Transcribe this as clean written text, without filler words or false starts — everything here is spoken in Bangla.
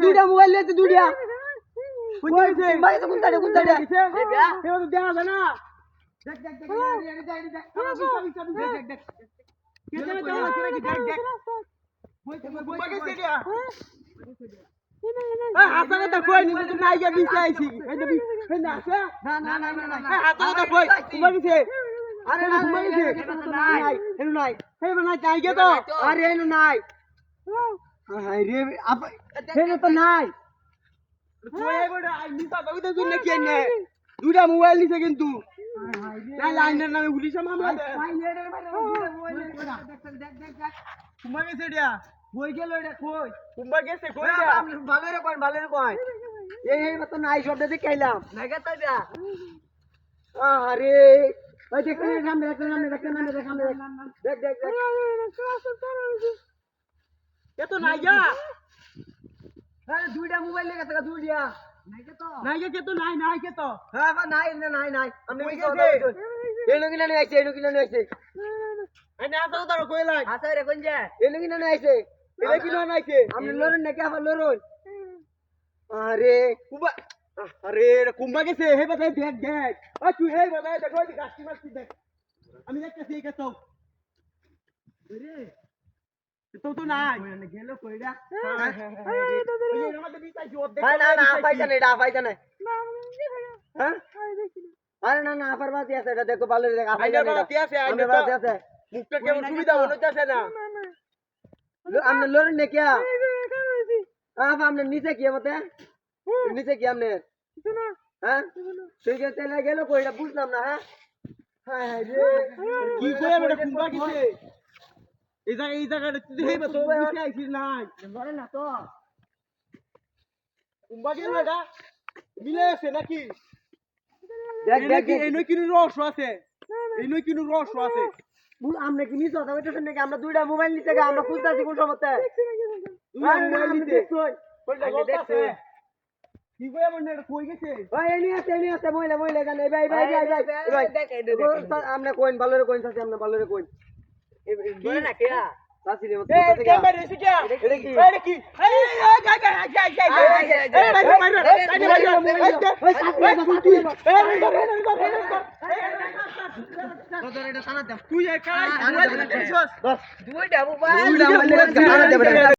দুইটা মোবাইল নিয়েছে দুইটা দুইটা মোবাইল নিছে কিন্তু লাইনের নামে পুলিশ মামলা বই গেল এটা কই কুম্বা গেছে কই ভালো রে কই এই মত নাই শব্দ দেখে আইলাম নাগা তাইবা আরে ওই দেখ সামনে দেখ এত নাই যা আরে দুইটা মোবাইল লেগে থাকা দুইটা নাই কে তো নাই কে তো হ্যাঁ বা নাই আমরা কি করব এনো কিনা নিয়ে আইছে আনে আসো তো কই লাই আসা রে কোন যা এনো কিনা নিয়ে আইছে এলে কিনা নাইছে আমরা লরন নাকি আবার লরন আরে কুম্বা গেছে হে বাতাই দেখ ও তুই হে বাতাই দেখো এই গাছটি মাছটি দেখ আমি দেখতেছি এই কাছে রে তো নাই গেল কইরা না পাইতা না হ্যাঁ আরে না পারবাতি আছে এটা দেখো ভালো দেখ পারবাতি আছে মুখটা কেমন সুবিধা হইতাছে না আমনে লরেন নে কিয়া আমনে নিচে কি মতে নিচে কি আমনে হ্যাঁ তুই যে তেলে গেল কইরা বুঝলাম না হ্যাঁ হায় রে কি কই আমরা কুম্বা কিছে এই জায়গাটা তুই হেবা তো নিচে আইছিস নাই ধরে না তো কুম্বা গেল এটা মিলে আছে নাকি দেখ এই নই কিনু রস আছে আমরা কি নিছো তবে তো নাকি আমরা দুইটা মোবাইল নিতে গা আমরা খুঁজতাছি কোন সময়তে মোবাইল নিতে কই দেখছে কি কই আমনে কই গেছে ভাই এনি আছে মইলা গানে ভাই আমরা কইন ভালোরে কইন আছে আমরা ভালোরে কইন বলে না কেয়া সাসিরে মত কথা কে মারে সিটা এটা কি তুই